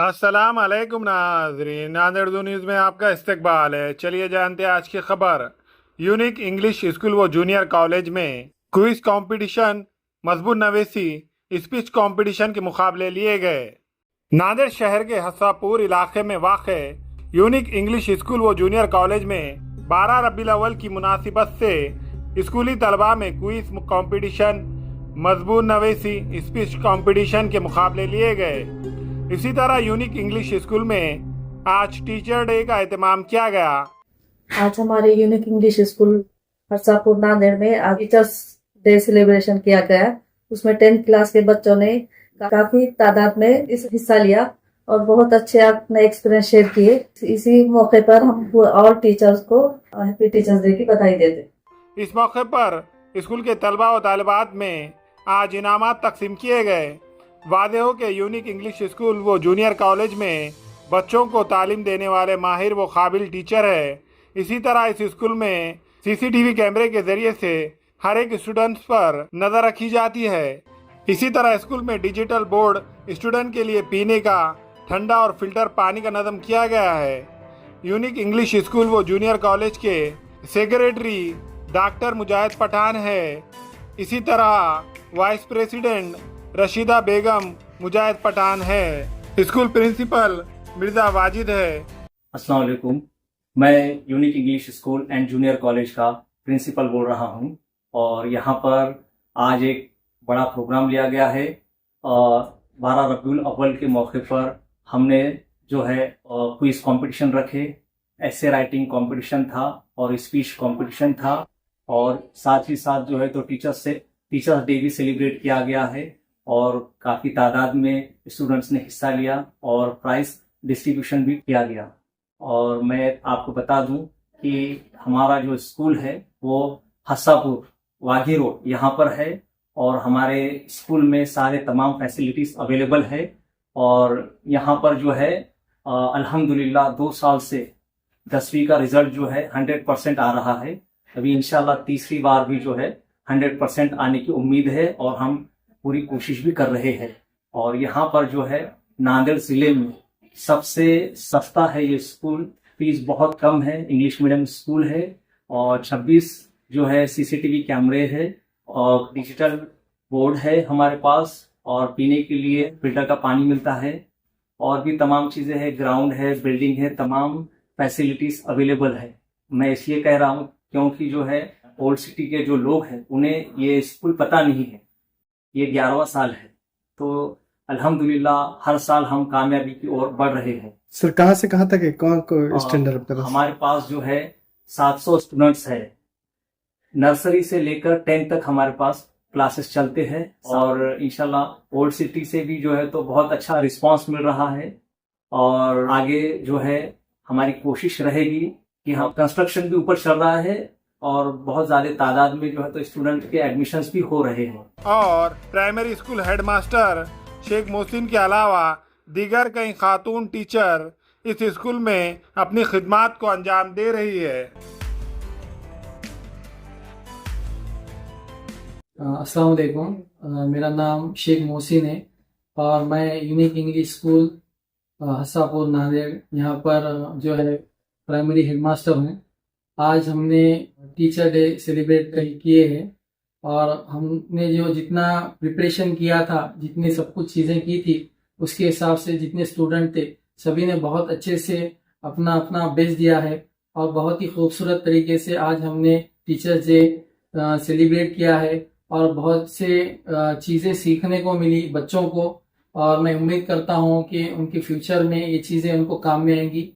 अस्सलाम अलैकुम नाजरीन, नांदेड़ न्यूज़ में आपका इस्तकबाल है। चलिए जानते हैं आज की खबर। यूनिक इंग्लिश स्कूल व जूनियर कॉलेज में क्विज कंपटीशन, मजबूत नवेसी, स्पीच कंपटीशन के मुकाबले लिए गए। नांदेड़ शहर के हसापुर इलाके में वाक़ यूनिक इंग्लिश स्कूल व जूनियर कॉलेज में 12 रबीउल अव्वल की मुनासिबत से स्कूली तलबा में क्विज कंपटीशन, मजबूत नवेसी, स्पीच कंपटीशन के मुकाबले लिए गए। इसी तरह यूनिक इंग्लिश स्कूल में आज टीचर डे का एहतमाम किया गया। आज हमारे यूनिक इंग्लिश स्कूल हरसापुर नांदेड़ में आज टीचर्स डे सेलिब्रेशन किया गया। उसमें 10th क्लास के बच्चों ने काफी तादाद में इस हिस्सा लिया और बहुत अच्छे अपने एक्सपीरियंस शेयर किए। इसी मौके पर हम ऑल टीचर्स को हैप्पी टीचर्स डे की बधाई देते। इस मौके पर स्कूल के तलबा और तालिबात में आज इनामात तकसीम किए गए। वादे हो के यूनिक इंग्लिश स्कूल वो जूनियर कॉलेज में बच्चों को तालीम देने वाले माहिर व काबिल टीचर है। इसी तरह इस स्कूल में सीसीटीवी कैमरे के जरिए से हर एक स्टूडेंट्स पर नज़र रखी जाती है। इसी तरह स्कूल में डिजिटल बोर्ड, स्टूडेंट के लिए पीने का ठंडा और फिल्टर पानी का नज़म किया गया है। यूनिक इंग्लिश स्कूल वो जूनियर कॉलेज के सेक्रेटरी डॉक्टर मुजाहिद पठान है। इसी तरह वाइस प्रेसिडेंट रशीदा बेगम मुजाहिद पठान है। स्कूल प्रिंसिपल मिर्जा वाजिद है। अस्सलाम वालेकुम, मैं unique English school and junior college का प्रिंसिपल बोल रहा हूं और यहां पर आज एक बड़ा प्रोग्राम लिया गया है। 12 रबीउल अव्वल के मौके पर हमने जो है क्विज कंपटीशन रखे, ऐसे राइटिंग कंपटीशन था और स्पीच कंपटीशन था और साथ ही साथ जो है तो टीचर्स डे भी सेलिब्रेट किया गया है और काफ़ी तादाद में स्टूडेंट्स ने हिस्सा लिया और प्राइज डिस्ट्रीब्यूशन भी किया गया। और मैं आपको बता दूं कि हमारा जो स्कूल है वो हसापुर वाघी रोड यहाँ पर है और हमारे स्कूल में सारे तमाम फैसिलिटीज़ अवेलेबल है और यहाँ पर जो है अल्हम्दुलिल्लाह 2 साल से 10वीं का रिजल्ट जो है 100% आ रहा है। अभी इंशाल्लाह तीसरी बार भी जो है 100% आने की उम्मीद है और हम पूरी कोशिश भी कर रहे हैं। और यहाँ पर जो है नांदेड़ जिले में सबसे सस्ता है ये स्कूल, फीस बहुत कम है, इंग्लिश मीडियम स्कूल है और 26 जो है सीसीटीवी कैमरे है और डिजिटल बोर्ड है हमारे पास और पीने के लिए फिल्टर का पानी मिलता है और भी तमाम चीज़ें हैं, ग्राउंड है, बिल्डिंग है, तमाम फैसिलिटीज़ अवेलेबल है। मैं इसलिए कह रहा हूँ क्योंकि जो है ओल्ड सिटी के जो लोग हैं उन्हें ये स्कूल पता नहीं है। ये 11वां साल है तो अल्हम्दुलिल्लाह हर साल हम कामयाबी की ओर बढ़ रहे हैं। सर कहाँ से कहाँ तक है, कौन को स्टैंडर्ड आपके पास? हमारे पास जो है 700 स्टूडेंट्स है, नर्सरी से लेकर 10th तक हमारे पास क्लासेस चलते हैं और इंशाल्लाह ओल्ड सिटी से भी जो है तो बहुत अच्छा रिस्पांस मिल रहा है और आगे जो है हमारी कोशिश रहेगी कि हम कंस्ट्रक्शन भी ऊपर चल रहा है और बहुत ज्यादा तादाद में जो है तो स्टूडेंट के एडमिशन्स भी हो रहे हैं। और primary school headmaster Sheikh Mohsin के अलावा दीगर कई खातून टीचर इस स्कूल में अपनी खिदमात को अंजाम दे रही है। अस्सलाम वालेकुम, मेरा नाम शेख मोहसिन है और मैं यूनिक इंग्लिश स्कूल हसापुर नांदेड़ यहाँ पर जो है प्राइमरी हेडमास्टर हूँ। आज हमने टीचर डे सेलिब्रेट किए हैं और हमने जो जितना प्रिपरेशन किया था, जितनी सब कुछ चीज़ें की थी उसके हिसाब से जितने स्टूडेंट थे सभी ने बहुत अच्छे से अपना अपना बेस्ट दिया है और बहुत ही खूबसूरत तरीके से आज हमने टीचर्स डे सेलिब्रेट किया है और बहुत से चीज़ें सीखने को मिली बच्चों को और मैं उम्मीद करता हूँ कि उनके फ्यूचर में ये चीज़ें उनको काम में आएंगी।